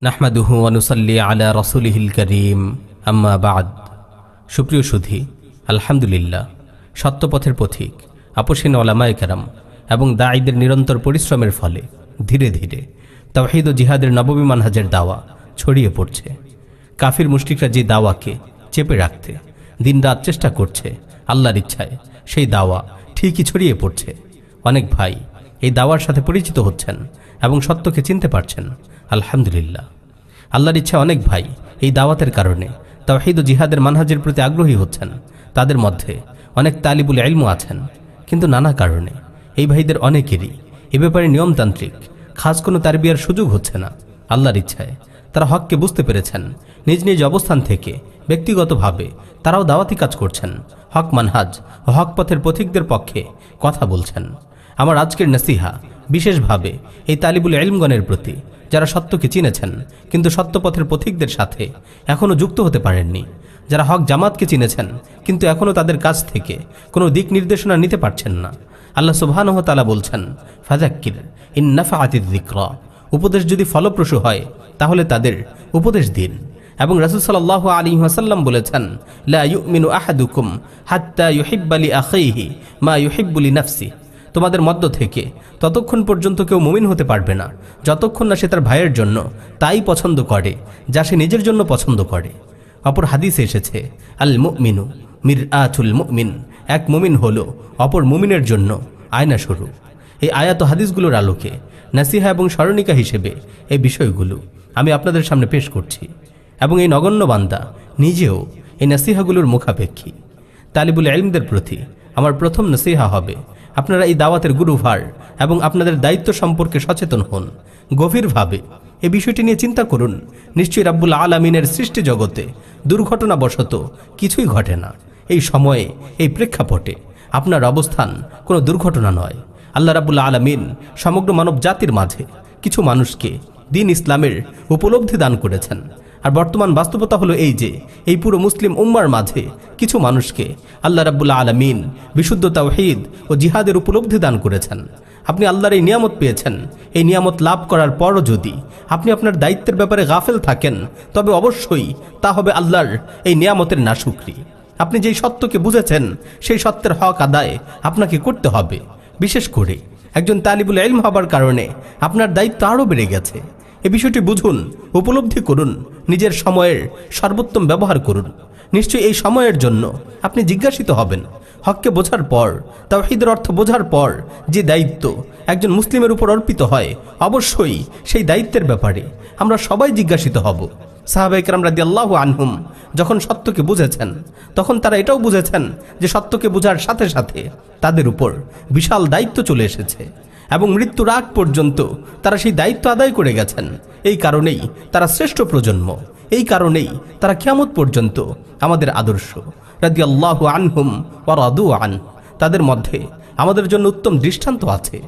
নাহমাদুহু ওয়া নুসাল্লি আলা রাসূলিহিল কারীম আম্মা বা'দ। সুপ্রিয় সুধী, আলহামদুলিল্লাহ, সত্যপথের পথিক আপসীন ওলামায়ে কেরাম এবং দাঈদের নিরন্তর পরিশ্রমের ফলে ধীরে ধীরে তাওহীদ ও জিহাদের নববী মানহাজের দাওয়া ছড়িয়ে পড়ছে। কাফির মুশরিকরা যে দাওয়াকে চেপে রাখতে দিনরাত চেষ্টা করছে, আল্লাহর ইচ্ছায় সেই দাওয়া ঠিকই ছড়িয়ে পড়ছে। অনেক ভাই এই দাওয়ার সাথে পরিচিত হচ্ছেন এবং সত্যকে চিনতে পারছেন। আলহামদুলিল্লাহ, আল্লাহর ইচ্ছা অনেক ভাই এই দাওয়াতের কারণে তাওহীদ ও জিহাদের মানহাজের প্রতি আগ্রহী হচ্ছেন। তাদের মধ্যে অনেক তালিবুল ইলমও আছেন, কিন্তু নানা কারণে এই ভাইদের অনেকেরই এ ব্যাপারে নিয়মতান্ত্রিক খাস কোনো তারবিয়ার সুযোগ হচ্ছে না। আল্লাহর ইচ্ছায় তারা হককে বুঝতে পেরেছেন, নিজ নিজ অবস্থান থেকে ব্যক্তিগতভাবে তারাও দাওয়াতি কাজ করছেন, হক মানহাজ ও হক পথের পথিকদের পক্ষে কথা বলছেন। আমার আজকের নসিহা বিশেষভাবে এই তালিবুল ইলমগণের প্রতি, যারা সত্যকে চিনেছেন কিন্তু সত্যপথের পথিকদের সাথে এখনও যুক্ত হতে পারেননি, যারা হক জামাতকে চিনেছেন কিন্তু এখনও তাদের কাছ থেকে কোনো দিক নির্দেশনা নিতে পারছেন না। আল্লাহ সুবহানাহু ওয়া তাআলা বলছেন, ফাযাক্কির ইন নাফাআতিয যিকরা, উপদেশ যদি ফলপ্রসূ হয় তাহলে তাদের উপদেশ দিন। এবং রাসূল সাল্লাল্লাহু আলাইহি ওয়াসাল্লাম বলেছেন, লা ইউমিনু আহাদুকুম হাত্তা ইউহিব্বা লি আখিহি মা ইউহিব্বু লি নাফসিহি, তোমাদের মধ্য থেকে ততক্ষণ পর্যন্ত কেউ মুমিন হতে পারবে না যতক্ষণ না সে তার ভাইয়ের জন্য তাই পছন্দ করে যা সে নিজের জন্য পছন্দ করে। অপর হাদিসে এসেছে, আল মুমিনু মিরআতুল মুমিন, এক মুমিন হলো অপর মুমিনের জন্য আয়না স্বরূপ। এই আয়াত ও হাদিসগুলোর আলোকে নাসিহা এবং স্মরণিকা হিসেবে এই বিষয়গুলো আমি আপনাদের সামনে পেশ করছি এবং এই নগণ্য বান্দা নিজেও এই নাসিহাগুলোর মুখাপেক্ষী। তালিবুল ইলমদের প্রতি আমার প্রথম নসিহা হবে, আপনারা এই দাওয়াতের গুরুভার এবং আপনাদের দায়িত্ব সম্পর্কে সচেতন হন। গভীরভাবে এই বিষয়টি নিয়ে চিন্তা করুন। নিশ্চয়ই রাব্বুল আলামিনের সৃষ্টি জগতে দুর্ঘটনাবশত কিছুই ঘটে না। এই সময়ে, এই প্রেক্ষাপটে আপনার অবস্থান কোনো দুর্ঘটনা নয়। আল্লাহ রাব্বুল আলামিন সমগ্র মানব জাতির মাঝে কিছু মানুষকে দ্বীন ইসলামের উপলব্ধি দান করেছেন। আর বর্তমান বাস্তবতা হলো এই যে এই পুরো মুসলিম উম্মার মাঝে কিছু মানুষকে আল্লাহ রাব্বুল আলামিন বিশুদ্ধ তাওহীদ ও জিহাদের উপলব্ধি দান করেছেন। আপনি আল্লাহর এই নিয়ামত পেয়েছেন। এই নিয়ামত লাভ করার পরও যদি আপনি আপনার দায়িত্বের ব্যাপারে গাফেল থাকেন, তবে অবশ্যই তা হবে আল্লাহর এই নিয়ামতের নাশুকরি। আপনি যেই সত্যকে বুঝেছেন সেই সত্যের হক আদায় আপনাকে করতে হবে। বিশেষ করে একজন তালিবুল ইলম হবার কারণে আপনার দায়িত্ব আরও বেড়ে গেছে। এই বিষয়টি বুঝুন, উপলব্ধি করুন, নিজের সময়ের সর্বোত্তম ব্যবহার করুন। নিশ্চয়ই এই সময়ের জন্য আপনি জিজ্ঞাসিত হবেন। হককে বোঝার পর, তাওহীদের অর্থ বোঝার পর যে দায়িত্ব একজন মুসলিমের উপর অর্পিত হয়, অবশ্যই সেই দায়িত্বের ব্যাপারে আমরা সবাই জিজ্ঞাসিত হব। সাহাবায়ে কেরাম রাদিয়াল্লাহু আনহুম যখন সত্যকে বুঝেছেন, তখন তারা এটাও বুঝেছেন যে সত্যকে বোঝার সাথে সাথে তাদের উপর বিশাল দায়িত্ব চলে এসেছে এবং মৃত্যুর আগ পর্যন্ত তারা সেই দায়িত্ব আদায় করে গেছেন। এই কারণেই তারা শ্রেষ্ঠ প্রজন্ম, এই কারণেই তারা কিয়ামত পর্যন্ত আমাদের আদর্শ। রাদিয়াল্লাহু আনহুম ওয়া রাদু আন, তাদের মধ্যে আমাদের জন্য উত্তম দৃষ্টান্ত আছে।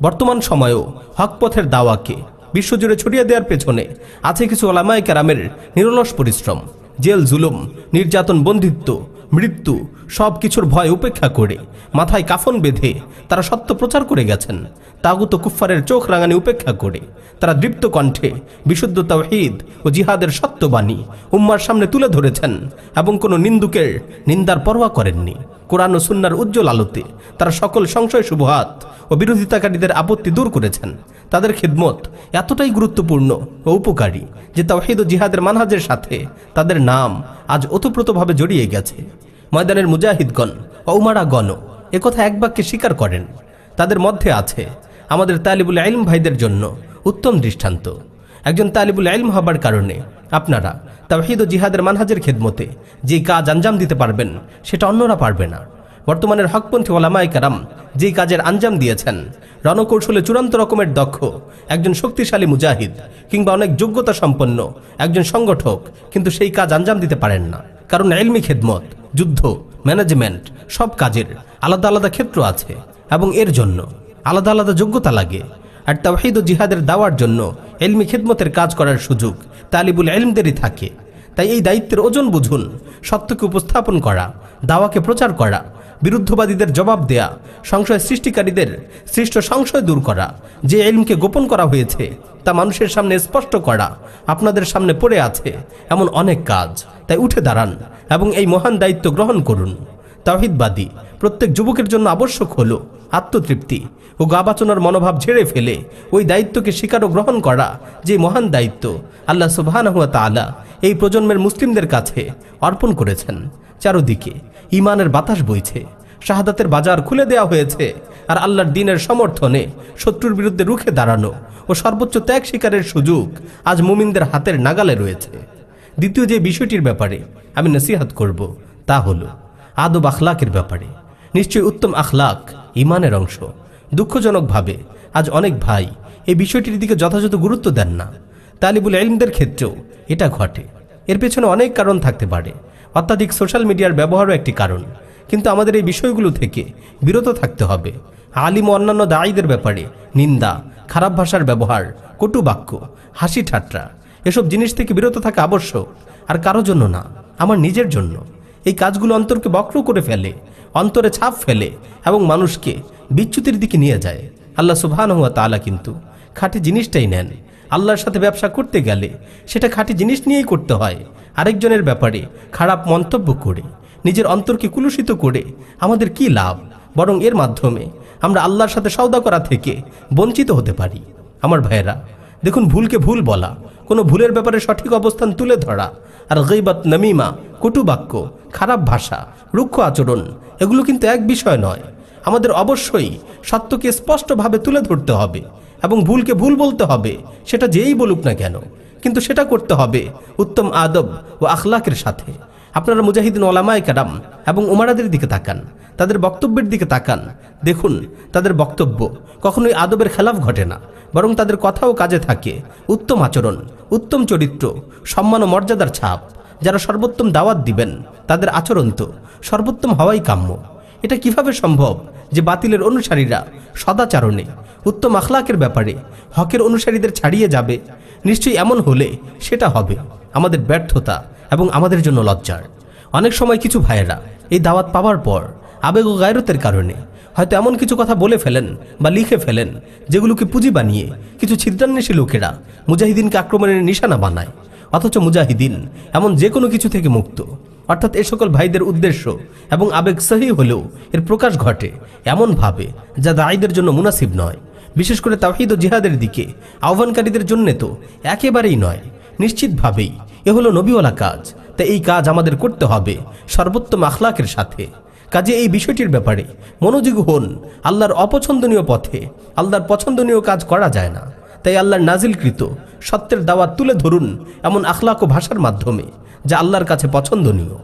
বর্তমান সময়েও হক পথের দাওয়াকে বিশ্বজুড়ে ছড়িয়ে দেওয়ার পেছনে আছে কিছু ওলামায়ে কেরামের নিরলস পরিশ্রম। জেল, জুলুম, নির্যাতন, বন্দিত্ব, মৃত্যু সব কিছুর ভয় উপেক্ষা করে মাথায় কাফন বেঁধে তারা সত্য প্রচার করে গেছেন। তাগুত কুফফারের চোখ রাঙানি উপেক্ষা করে তারা দৃপ্ত কণ্ঠে বিশুদ্ধ তাওহীদ ও জিহাদের সত্যবাণী উম্মার সামনে তুলে ধরেছেন এবং কোনো নিন্দুকের নিন্দার পরোয়া করেননি। কোরআন ও সুন্নাহর উজ্জ্বল আলোতে তারা সকল সংশয় শুবহাত ও বিরোধিতাকারীদের আপত্তি দূর করেছেন। তাদের খিদমত এতটাই গুরুত্বপূর্ণ ও উপকারী যে তাওহীদ ও জিহাদের মানহাজের সাথে তাদের নাম আজ ওতপ্রোতভাবে জড়িয়ে গেছে। ময়দানের মুজাহিদগণ ও উমারাগণ একথা এক বাক্যে স্বীকার করেন। তাদের মধ্যে আছে আমাদের তালিবুল ইলম ভাইদের জন্য উত্তম দৃষ্টান্ত। একজন তালিবুল ইলম হবার কারণে আপনারা তাওহীদ ও জিহাদের মানহাজের খেদমতে যে কাজ আঞ্জাম দিতে পারবেন, সেটা অন্যরা পারবে না। বর্তমানের হকপন্থী ওলামায়ে কেরাম যেই কাজের আঞ্জাম দিয়েছেন, রণকৌশলে চূড়ান্ত রকমের দক্ষ একজন শক্তিশালী মুজাহিদ কিংবা অনেক যোগ্যতা সম্পন্ন একজন সংগঠক কিন্তু সেই কাজ আঞ্জাম দিতে পারেন না। কারণ ইলমি খেদমত, যুদ্ধ, ম্যানেজমেন্ট সব কাজের আলাদা আলাদা ক্ষেত্র আছে এবং এর জন্য আলাদা আলাদা যোগ্যতা লাগে। আর তাওহীদ ও জিহাদের দাওয়ার জন্য ইলমি খেদমতের কাজ করার সুযোগ তালিবুল ইলমদেরই থাকে। তাই এই দায়িত্বের ওজন বুঝুন। সত্যকে উপস্থাপন করা, দাওয়াকে প্রচার করা, বিরুদ্ধবাদীদের জবাব দেয়া, সংশয় সৃষ্টিকারীদের সৃষ্ট সংশয় দূর করা, যে ইলমকে গোপন করা হয়েছে তা মানুষের সামনে স্পষ্ট করা আপনাদের সামনে পড়ে আছে এমন অনেক কাজ। তাই উঠে দাঁড়ান এবং এই মহান দায়িত্ব গ্রহণ করুন। তাওহীদবাদী প্রত্যেক যুবকের জন্য আবশ্যক হলো আত্মতৃপ্তি ও গাবাচনার মনোভাব ঝেড়ে ফেলে ওই দায়িত্বকে স্বীকার ও গ্রহণ করা, যে মহান দায়িত্ব আল্লাহ সুবহানাহু ওয়া তাআলা এই প্রজন্মের মুসলিমদের কাছে অর্পণ করেছেন। চারদিকে ঈমানের বাতাস বইছে, শাহাদাতের বাজার খুলে দেওয়া হয়েছে, আর আল্লাহর দ্বীনের সমর্থনে শত্রুর বিরুদ্ধে রুখে দাঁড়ানো ও সর্বোচ্চ ত্যাগ স্বীকারের সুযোগ আজ মুমিনদের হাতের নাগালে রয়েছে। দ্বিতীয় যে বিষয়টির ব্যাপারে আমি নসিহত করব তা হলো আদব আখলাকের ব্যাপারে। নিশ্চয়ই উত্তম আখলাক ঈমানের অংশ। দুঃখজনকভাবে আজ অনেক ভাই এই বিষয়টির দিকে যথাযথ গুরুত্ব দেন না। তালিবুল ইলমদের ক্ষেত্রেও এটা ঘটে। এর পেছনে অনেক কারণ থাকতে পারে। অত্যাধিক সোশ্যাল মিডিয়ার ব্যবহারও একটি কারণ। কিন্তু আমাদের এই বিষয়গুলো থেকে বিরত থাকতে হবে। আলিম ও অন্যান্য দায়ীদের ব্যাপারে নিন্দা, খারাপ ভাষার ব্যবহার, কটু বাক্য, হাসি ঠাট্টা, এসব জিনিস থেকে বিরত থাকা আবশ্যক। আর কারো জন্য না, আমার নিজের জন্য। এই কাজগুলো অন্তরকে বক্র করে ফেলে, অন্তরে ছাপ ফেলে এবং মানুষকে বিচ্যুতির দিকে নিয়ে যায়। আল্লাহ সুবহানাহু ওয়া তাআলা কিন্তু খাঁটি জিনিসটাই নেন। আল্লাহর সাথে ব্যবসা করতে গেলে সেটা খাঁটি জিনিস নিয়েই করতে হয়। আরেকজনের ব্যাপারে খারাপ মন্তব্য করে নিজের অন্তরকে কুলুষিত করে আমাদের কি লাভ? বরং এর মাধ্যমে আমরা আল্লাহর সাথে সওদা করা থেকে বঞ্চিত হতে পারি। আমার ভাইয়েরা, দেখুন, ভুলকে ভুল বলা, কোনো ভুলের ব্যাপারে সঠিক অবস্থান তুলে ধরা, আর গীবত, নামিমা, কটু বাক্য, খারাপ ভাষা, রুক্ষ আচরণ, এগুলো কিন্তু এক বিষয় নয়। আমাদের অবশ্যই সত্যকে স্পষ্টভাবে তুলে ধরতে হবে এবং ভুলকে ভুল বলতে হবে, সেটা যেই বলুক না কেন। কিন্তু সেটা করতে হবে উত্তম আদব ও আখলাকের সাথে। আপনারা মুজাহিদিন ওলামায়ে কেরাম এবং উমারাদের দিকে তাকান, তাদের বক্তব্যের দিকে তাকান। দেখুন, তাদের বক্তব্য কখনোই আদবের খেলাফ ঘটে না, বরং তাদের কথা ও কাজে থাকে উত্তম আচরণ, উত্তম চরিত্র, সম্মান ও মর্যাদার ছাপ। যারা সর্বোত্তম দাওয়াত দিবেন তাদের আচরণ তো সর্বোত্তম হওয়াই কাম্য। এটা কিভাবে সম্ভব যে বাতিলের অনুসারীরা সদাচরণে, উত্তম আখলাকের ব্যাপারে হকের অনুসারীদের ছাড়িয়ে যাবে? নিশ্চয়ই এমন হলে সেটা হবে আমাদের ব্যর্থতা এবং আমাদের জন্য লজ্জার। অনেক সময় কিছু ভাইয়েরা এই দাওয়াত পাওয়ার পর আবেগ ও গায়রতের কারণে হয়তো এমন কিছু কথা বলে ফেলেন বা লিখে ফেলেন যেগুলোকে পুঁজি বানিয়ে কিছু ছিদ্রান্বেষী লোকেরা মুজাহিদিনকে আক্রমণের নিশানা বানায়। অথচ মুজাহিদিন এমন যে কোনো কিছু থেকে মুক্ত। অর্থাৎ এ সকল ভাইদের উদ্দেশ্য এবং আবেগ সহি হলেও এর প্রকাশ ঘটে এমনভাবে যা দায়ীদের জন্য মুনাসিব নয়। বিশেষ করে তাওহীদ ও জিহাদের দিকে আহ্বানকারীদের জন্য তো একেবারেই নয়। নিশ্চিতভাবেই এ হলো নবীওয়ালা কাজ। তাই এই কাজ আমাদের করতে হবে সর্বোত্তম আখলাকের সাথে। কাজে এই বিষয়টির ব্যাপারে মনোযোগী হন। আল্লাহর অপছন্দনীয় পথে আল্লাহর পছন্দনীয় কাজ করা যায় না। তাই আল্লাহর নাজিলকৃত সত্যের দাওয়াত তুলে ধরুন এমন আখলাক ও ভাষার মাধ্যমে যা আল্লাহর কাছে পছন্দনীয়।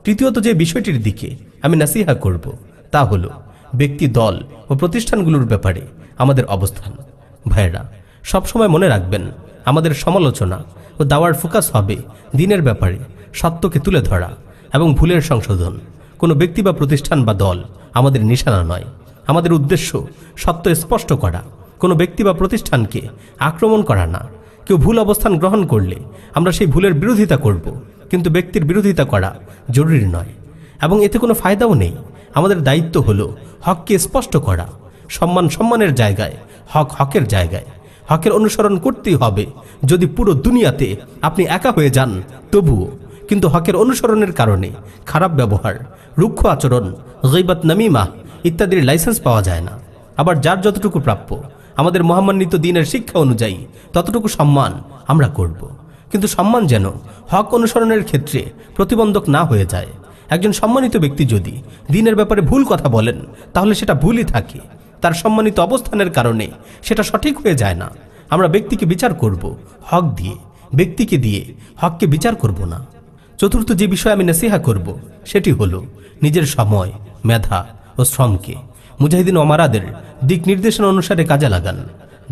তৃতীয়ত যে বিষয়টির দিকে আমি নাসিহা করব তা হলো ব্যক্তি, দল ও প্রতিষ্ঠানগুলোর ব্যাপারে আমাদের অবস্থান। ভাইয়েরা, সবসময় মনে রাখবেন, আমাদের সমালোচনা ও দাওয়ার ফোকাস হবে দ্বীনের ব্যাপারে সত্যকে তুলে ধরা এবং ভুলের সংশোধন। কোনো ব্যক্তি বা প্রতিষ্ঠান বা দল আমাদের নিশানা নয়। আমাদের উদ্দেশ্য সত্য স্পষ্ট করা, কোনো ব্যক্তি বা প্রতিষ্ঠানকে আক্রমণ করা না। কেউ ভুল অবস্থান গ্রহণ করলে আমরা সেই ভুলের বিরোধিতা করব, কিন্তু ব্যক্তির বিরোধিতা করা জরুরি নয় এবং এতে কোনো ফায়দাও নেই। আমাদের দায়িত্ব হলো হককে স্পষ্ট করা। সম্মান সম্মানের জায়গায়, হক হকের জায়গায়। হকের অনুসরণ করতেই হবে যদি পুরো দুনিয়াতে আপনি একা হয়ে যান তবুও। কিন্তু হকের অনুসরণের কারণে খারাপ ব্যবহার, রুক্ষ আচরণ, গীবত, নামিমা ইত্যাদির লাইসেন্স পাওয়া যায় না। আবার যার যতটুকু প্রাপ্য আমাদের মহামান্বিত দ্বীনের শিক্ষা অনুযায়ী ততটুকু সম্মান আমরা করব। কিন্তু সম্মান যেন হক অনুসরণের ক্ষেত্রে প্রতিবন্ধক না হয়ে যায়। একজন সম্মানিত ব্যক্তি যদি দ্বীনের ব্যাপারে ভুল কথা বলেন তাহলে সেটা ভুলই থাকে। তার সম্মানিত অবস্থানের কারণে সেটা সঠিক হয়ে যায় না। আমরা ব্যক্তিকে বিচার করব হক দিয়ে, ব্যক্তিকে দিয়ে হককে বিচার করব না। চতুর্থ যে বিষয় আমি নসিহা করব সেটি হলো নিজের সময়, মেধা ও শ্রমকে মুজাহিদিন ওমারাদের দিক নির্দেশনা অনুসারে কাজে লাগান।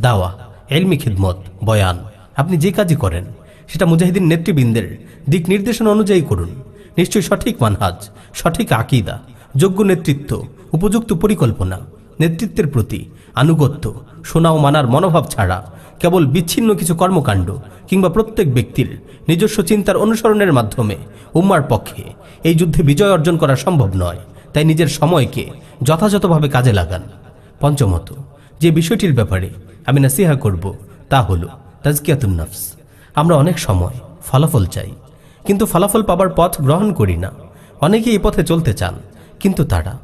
দাওয়া, ইলমি খিদমত, বয়ান, আপনি যে কাজই করেন সেটা মুজাহিদিন নেতৃবৃন্দের দিক নির্দেশনা অনুযায়ী করুন। নিশ্চয়ই সঠিক মানহাজ, সঠিক আকীদা, যোগ্য নেতৃত্ব, উপযুক্ত পরিকল্পনা, নেতৃত্বের প্রতি আনুগত্য, শোনা ও মানার মনোভাব ছাড়া কেবল বিচ্ছিন্ন কিছু কর্মকাণ্ড কিংবা প্রত্যেক ব্যক্তির নিজস্ব চিন্তার অনুসরণের মাধ্যমে উম্মার পক্ষে এই যুদ্ধে বিজয় অর্জন করা সম্ভব নয়। তাই নিজের সময়কে যথাযথভাবে কাজে লাগান। পঞ্চমত যে বিষয়টির ব্যাপারে আমি নাসিহা করব তা হলো তাজকিয়াতুন নফস। আমরা অনেক সময় ফলাফল চাই, কিন্তু ফলাফল পাবার পথ গ্রহণ করি না। অনেকেই এ পথে চলতে চান, কিন্তু তারা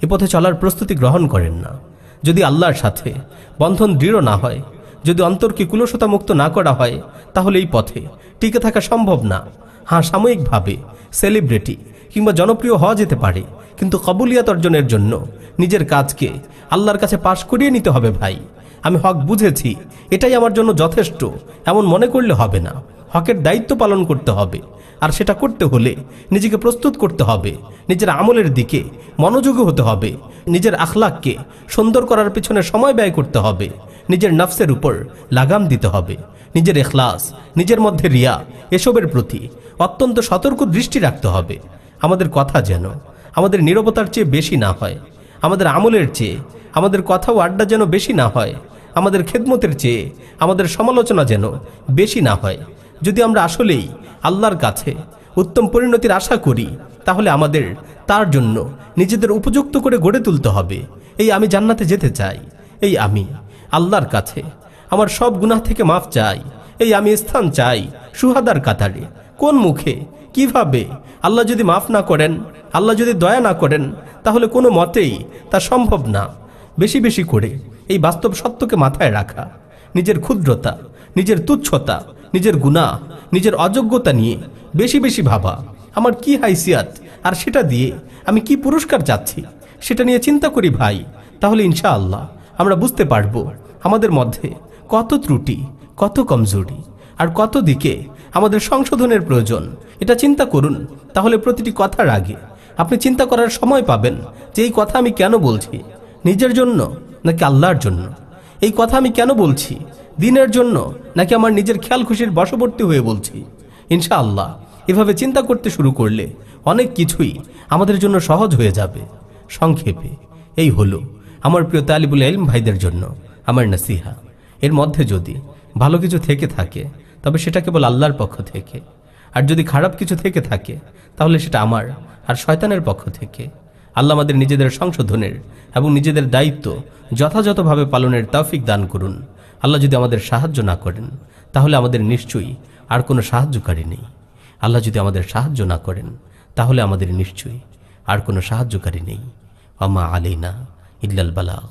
এ পথে চলার প্রস্তুতি গ্রহণ করেন না। যদি আল্লাহর সাথে বন্ধন দৃঢ় না হয়, যদি অন্তরকে কুলসতা মুক্ত না করা হয়, তাহলে এই পথে টিকে থাকা সম্ভব না। হ্যাঁ, সাময়িকভাবে সেলিব্রিটি কিংবা জনপ্রিয় হওয়া যেতে পারে, কিন্তু কবুলিয়াত অর্জনের জন্য নিজের কাজকে আল্লাহর কাছে পাশ করিয়ে নিতে হবে। ভাই, আমি হক বুঝেছি, এটাই আমার জন্য যথেষ্ট, এমন মনে করলে হবে না। হকের দায়িত্ব পালন করতে হবে, আর সেটা করতে হলে নিজেকে প্রস্তুত করতে হবে, নিজের আমলের দিকে মনোযোগী হতে হবে, নিজের আখলাককে সুন্দর করার পিছনে সময় ব্যয় করতে হবে, নিজের নফসের উপর লাগাম দিতে হবে, নিজের ইখলাস, নিজের মধ্যে রিয়া, এসবের প্রতি অত্যন্ত সতর্ক দৃষ্টি রাখতে হবে। আমাদের কথা যেন আমাদের নীরবতার চেয়ে বেশি না হয়, আমাদের আমলের চেয়ে আমাদের কথা ও আড্ডা যেন বেশি না হয়, আমাদের খেদমতের চেয়ে আমাদের সমালোচনা যেন বেশি না হয়। যদি আমরা আসলেই আল্লাহর কাছে উত্তম পরিণতির আশা করি, তাহলে আমাদের তার জন্য নিজেদের উপযুক্ত করে গড়ে তুলতে হবে। এই আমি জান্নাতে যেতে চাই, এই আমি আল্লাহর কাছে আমার সব গুনাহ থেকে মাফ চাই, এই আমি স্থান চাই শুহাদার কাতারে। কোন মুখে, কিভাবে? আল্লাহ যদি মাফ না করেন, আল্লাহ যদি দয়া না করেন, তাহলে কোনো মতেই তা সম্ভব না। বেশি বেশি করে এই বাস্তব সত্যকে মাথায় রাখা, নিজের ক্ষুদ্রতা, নিজের তুচ্ছতা, নিজের গুনাহ, নিজের অযোগ্যতা নিয়ে বেশি বেশি ভাবা, আমার কি হাইসিয়াত আর সেটা দিয়ে আমি কি পুরস্কার চাচ্ছি, সেটা নিয়ে চিন্তা করি ভাই। তাহলে ইনশাআল্লাহ আমরা বুঝতে পারবো আমাদের মধ্যে কত ত্রুটি, কত কমজোরি, আর কত দিকে আমাদের সংশোধনের প্রয়োজন। এটা চিন্তা করুন। তাহলে প্রতিটি কথার আগে আপনি চিন্তা করার সময় পাবেন যে এই কথা আমি কেন বলছি, নিজের জন্য নাকি আল্লাহর জন্য? এই কথা আমি কেন বলছি, দিনের জন্য নাকি আমার নিজের খেয়াল খুশির বশবর্তী হয়ে বলছি? ইনশাআল্লাহ এভাবে চিন্তা করতে শুরু করলে অনেক কিছুই আমাদের জন্য সহজ হয়ে যাবে। সংক্ষেপে এই হলো আমার প্রিয় তালিবুল ইলম ভাইদের জন্য আমার নসিহা। এর মধ্যে যদি ভালো কিছু থেকে থাকে, তবে সেটা কেবল আল্লাহর পক্ষ থেকে, আর যদি খারাপ কিছু থেকে থাকে, তাহলে সেটা আমার আর শয়তানের পক্ষ থেকে। আল্লাহ আমাদের নিজেদের সংশোধনের এবং নিজেদের দায়িত্ব যথাযথভাবে পালনের তৌফিক দান করুন। আল্লাহ যদি আমাদের সাহায্য না করেন, তাহলে আমাদের নিশ্চয়ই আর কোনো সাহায্যকারী নেই। আল্লাহ যদি আমাদের সাহায্য না করেন, তাহলে আমাদের নিশ্চয়ই আর কোনো সাহায্যকারী নেই। ওয়া মা আলাইনা ইল্লাল বালাগ।